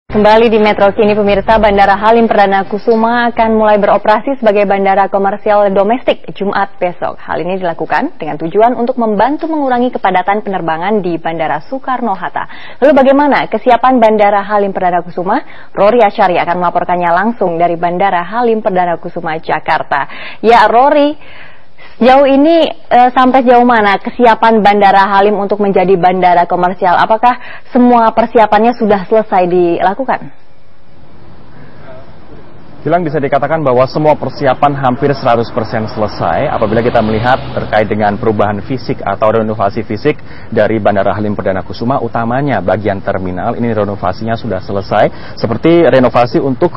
Kembali di Metro Kini pemirsa, Bandara Halim Perdana Kusuma akan mulai beroperasi sebagai bandara komersial domestik Jumat besok. Hal ini dilakukan dengan tujuan untuk membantu mengurangi kepadatan penerbangan di Bandara Soekarno-Hatta. Lalu bagaimana kesiapan Bandara Halim Perdana Kusuma? Rory Asyari akan melaporkannya langsung dari Bandara Halim Perdana Kusuma, Jakarta. Ya Rory, sejauh ini sampai sejauh mana kesiapan Bandara Halim untuk menjadi bandara komersial? Apakah semua persiapannya sudah selesai dilakukan? Gilang, bisa dikatakan bahwa semua persiapan hampir 100% selesai apabila kita melihat terkait dengan perubahan fisik atau renovasi fisik dari Bandara Halim Perdana Kusuma, utamanya bagian terminal ini renovasinya sudah selesai, seperti renovasi untuk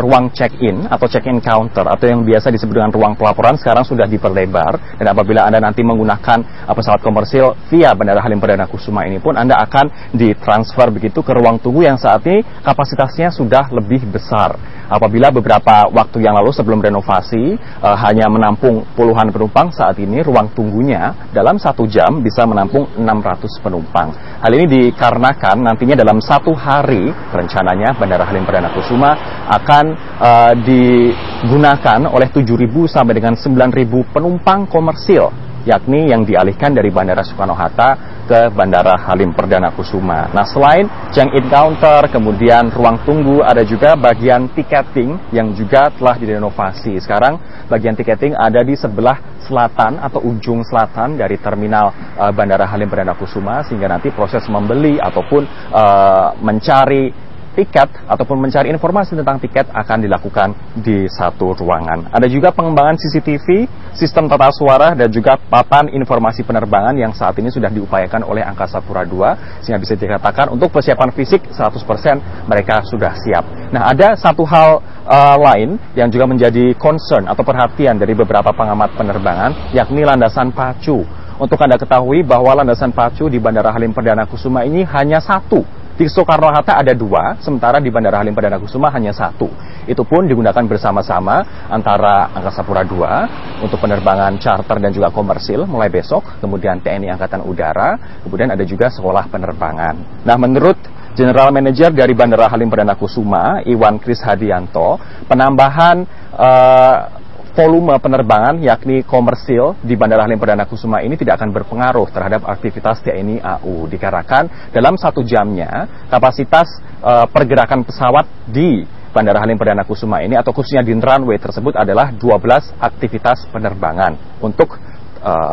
ruang check-in atau check-in counter atau yang biasa disebut dengan ruang pelaporan sekarang sudah diperlebar, dan apabila Anda nanti menggunakan pesawat komersil via Bandara Halim Perdana Kusuma ini pun Anda akan ditransfer begitu ke ruang tunggu yang saat ini kapasitasnya sudah lebih besar. Apabila beberapa waktu yang lalu sebelum renovasi hanya menampung puluhan penumpang, saat ini ruang tunggunya dalam 1 jam bisa menampung 600 penumpang. Hal ini dikarenakan nantinya dalam 1 hari rencananya Bandara Halim Perdana Kusuma akan digunakan oleh 7.000 sampai dengan 9.000 penumpang komersil, yakni yang dialihkan dari Bandara Soekarno-Hatta ke Bandara Halim Perdana Kusuma. Nah, selain check-in counter, kemudian ruang tunggu, ada juga bagian tiketing yang juga telah direnovasi. Sekarang bagian tiketing ada di sebelah selatan atau ujung selatan dari terminal Bandara Halim Perdana Kusuma, sehingga nanti proses membeli ataupun mencari tiket ataupun mencari informasi tentang tiket akan dilakukan di satu ruangan. Ada juga pengembangan CCTV, sistem tata suara, dan juga papan informasi penerbangan yang saat ini sudah diupayakan oleh Angkasa Pura II, sehingga bisa dikatakan untuk persiapan fisik 100% mereka sudah siap. Nah, ada satu hal lain yang juga menjadi concern atau perhatian dari beberapa pengamat penerbangan, yakni landasan pacu. Untuk Anda ketahui bahwa landasan pacu di Bandara Halim Perdana Kusuma ini hanya 1. Di Soekarno-Hatta ada 2, sementara di Bandara Halim Perdana Kusuma hanya 1. Itu pun digunakan bersama-sama antara Angkasa Pura II untuk penerbangan charter dan juga komersil mulai besok, kemudian TNI Angkatan Udara, kemudian ada juga sekolah penerbangan. Nah, menurut General Manager dari Bandara Halim Perdana Kusuma, Iwan Kris Hadianto, penambahan volume penerbangan yakni komersil di Bandara Halim Perdana Kusuma ini tidak akan berpengaruh terhadap aktivitas TNI AU, dikarenakan dalam 1 jamnya kapasitas pergerakan pesawat di Bandara Halim Perdana Kusuma ini atau khususnya di runway tersebut adalah 12 aktivitas penerbangan untuk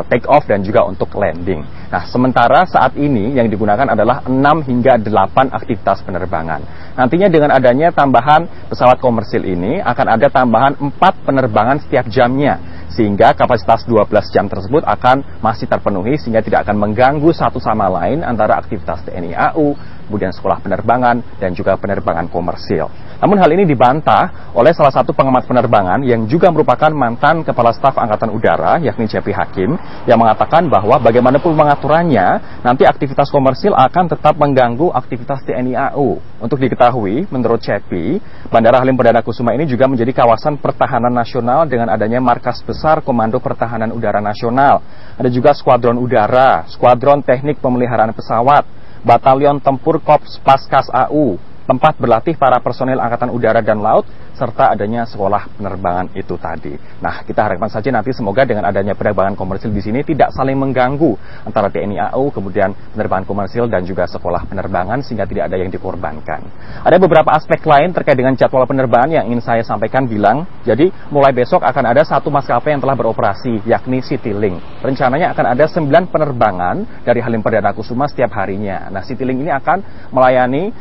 take off dan juga untuk landing. Nah, sementara saat ini yang digunakan adalah 6 hingga 8 aktivitas penerbangan. Nantinya dengan adanya tambahan pesawat komersil ini akan ada tambahan 4 penerbangan setiap jamnya, sehingga kapasitas 12 jam tersebut akan masih terpenuhi sehingga tidak akan mengganggu satu sama lain antara aktivitas TNI AU, kemudian sekolah penerbangan dan juga penerbangan komersil. Namun hal ini dibantah oleh salah satu pengamat penerbangan yang juga merupakan mantan Kepala Staf Angkatan Udara, yakni Cepi Hakim, yang mengatakan bahwa bagaimanapun pengaturannya, nanti aktivitas komersil akan tetap mengganggu aktivitas TNI AU. Untuk diketahui, menurut Cepi, Bandara Halim Perdana Kusuma ini juga menjadi kawasan pertahanan nasional dengan adanya markas besar Komando Pertahanan Udara Nasional. Ada juga skuadron udara, skuadron teknik pemeliharaan pesawat, batalion tempur Korps Paskas AU, tempat berlatih para personel Angkatan Udara dan Laut, serta adanya sekolah penerbangan itu tadi. Nah, kita harapkan saja nanti semoga dengan adanya penerbangan komersil di sini tidak saling mengganggu antara TNI AU, kemudian penerbangan komersil dan juga sekolah penerbangan sehingga tidak ada yang dikorbankan. Ada beberapa aspek lain terkait dengan jadwal penerbangan yang ingin saya sampaikan, bilang. Jadi, mulai besok akan ada 1 maskapai yang telah beroperasi, yakni CityLink. Rencananya akan ada 9 penerbangan dari Halim Perdana Kusuma setiap harinya. Nah, CityLink ini akan melayani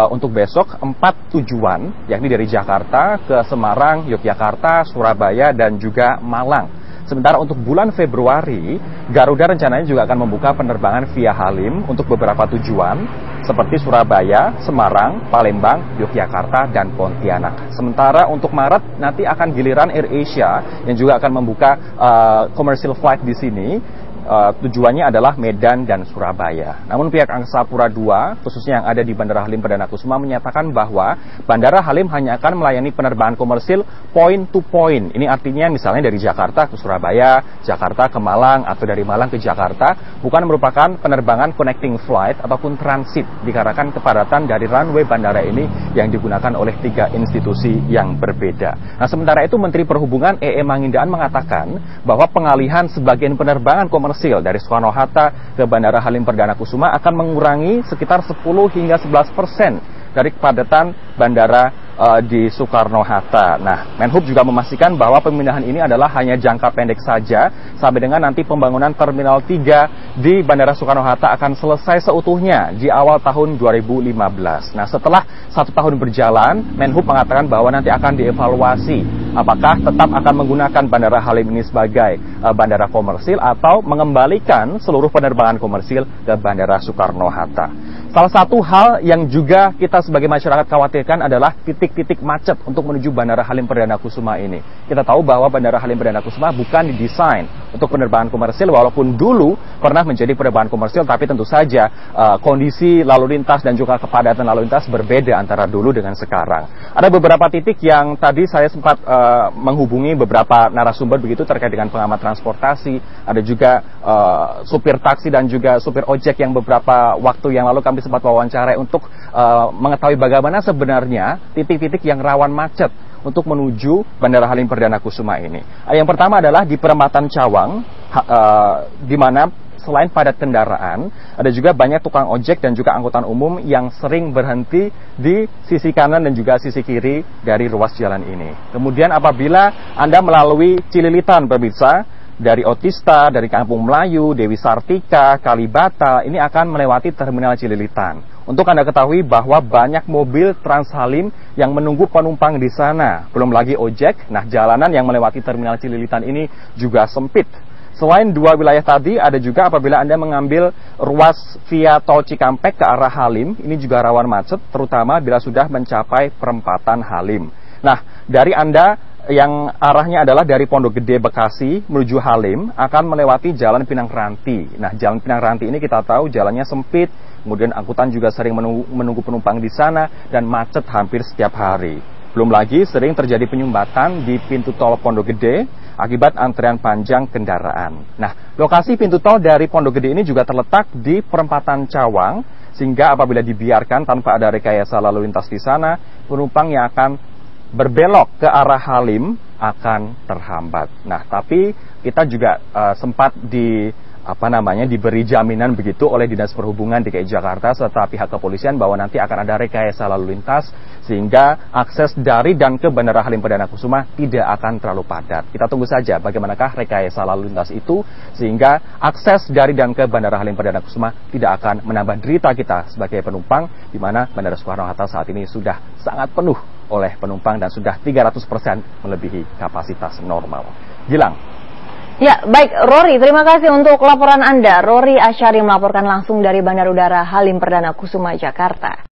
untuk besok 4 tujuan, yakni dari Jakarta ke Semarang, Yogyakarta, Surabaya, dan juga Malang. Sementara untuk bulan Februari, Garuda rencananya juga akan membuka penerbangan via Halim untuk beberapa tujuan seperti Surabaya, Semarang, Palembang, Yogyakarta, dan Pontianak. Sementara untuk Maret nanti akan giliran AirAsia yang juga akan membuka commercial flight di sini. Tujuannya adalah Medan dan Surabaya. Namun pihak Angkasa Pura II, khususnya yang ada di Bandara Halim Perdana Kusuma, menyatakan bahwa Bandara Halim hanya akan melayani penerbangan komersil point to point. Ini artinya misalnya dari Jakarta ke Surabaya, Jakarta ke Malang, atau dari Malang ke Jakarta, bukan merupakan penerbangan connecting flight ataupun transit, dikarenakan kepadatan dari runway bandara ini yang digunakan oleh 3 institusi yang berbeda. Nah, sementara itu Menteri Perhubungan Mangindaan mengatakan bahwa pengalihan sebagian penerbangan komersil dari Soekarno-Hatta ke Bandara Halim Perdana Kusuma akan mengurangi sekitar 10 hingga 11% dari kepadatan bandara di Soekarno-Hatta. Nah, Menhub juga memastikan bahwa pemindahan ini adalah hanya jangka pendek saja sampai dengan nanti pembangunan Terminal 3 di Bandara Soekarno-Hatta akan selesai seutuhnya di awal tahun 2015. Nah, setelah 1 tahun berjalan, Menhub mengatakan bahwa nanti akan dievaluasi apakah tetap akan menggunakan Bandara Halim ini sebagai bandara komersil atau mengembalikan seluruh penerbangan komersil ke Bandara Soekarno-Hatta. Salah satu hal yang juga kita sebagai masyarakat khawatirkan adalah titik-titik macet untuk menuju Bandara Halim Perdana Kusuma ini. Kita tahu bahwa Bandara Halim Perdana Kusuma bukan didesain untuk penerbangan komersil, walaupun dulu pernah menjadi penerbangan komersil, tapi tentu saja kondisi lalu lintas dan juga kepadatan lalu lintas berbeda antara dulu dengan sekarang. Ada beberapa titik yang tadi saya sempat menghubungi beberapa narasumber begitu terkait dengan pengamat transportasi, ada juga supir taksi dan juga supir ojek yang beberapa waktu yang lalu kami sempat wawancara untuk mengetahui bagaimana sebenarnya titik-titik yang rawan macet untuk menuju Bandara Halim Perdana Kusuma ini. Yang pertama adalah di Perempatan Cawang, di mana selain padat kendaraan, ada juga banyak tukang ojek dan juga angkutan umum yang sering berhenti di sisi kanan dan juga sisi kiri dari ruas jalan ini. Kemudian apabila Anda melalui Cililitan, pemirsa, dari Otista, dari Kampung Melayu, Dewi Sartika, Kalibata, ini akan melewati Terminal Cililitan. Untuk Anda ketahui bahwa banyak mobil Trans Halim yang menunggu penumpang di sana. Belum lagi ojek, nah jalanan yang melewati Terminal Cililitan ini juga sempit. Selain 2 wilayah tadi, ada juga apabila Anda mengambil ruas via Tol Cikampek ke arah Halim, ini juga rawan macet, terutama bila sudah mencapai Perempatan Halim. Nah, dari Anda yang arahnya adalah dari Pondok Gede Bekasi menuju Halim akan melewati Jalan Pinang Ranti. Nah, Jalan Pinang Ranti ini kita tahu jalannya sempit, kemudian angkutan juga sering menunggu penumpang di sana dan macet hampir setiap hari. Belum lagi sering terjadi penyumbatan di pintu tol Pondok Gede akibat antrean panjang kendaraan. Nah, lokasi pintu tol dari Pondok Gede ini juga terletak di Perempatan Cawang, sehingga apabila dibiarkan tanpa ada rekayasa lalu lintas di sana, penumpang yang akan berbelok ke arah Halim akan terhambat. Nah, tapi kita juga sempat diberi jaminan begitu oleh Dinas Perhubungan DKI Jakarta serta pihak kepolisian bahwa nanti akan ada rekayasa lalu lintas sehingga akses dari dan ke Bandara Halim Perdana Kusuma tidak akan terlalu padat. Kita tunggu saja bagaimanakah rekayasa lalu lintas itu sehingga akses dari dan ke Bandara Halim Perdana Kusuma tidak akan menambah derita kita sebagai penumpang, di mana Bandara Soekarno-Hatta saat ini sudah sangat penuh oleh penumpang dan sudah 300% melebihi kapasitas normal. Gilang. Ya, baik Rory, terima kasih untuk laporan Anda. Rory Asyari melaporkan langsung dari Bandara Udara Halim Perdana Kusuma, Jakarta.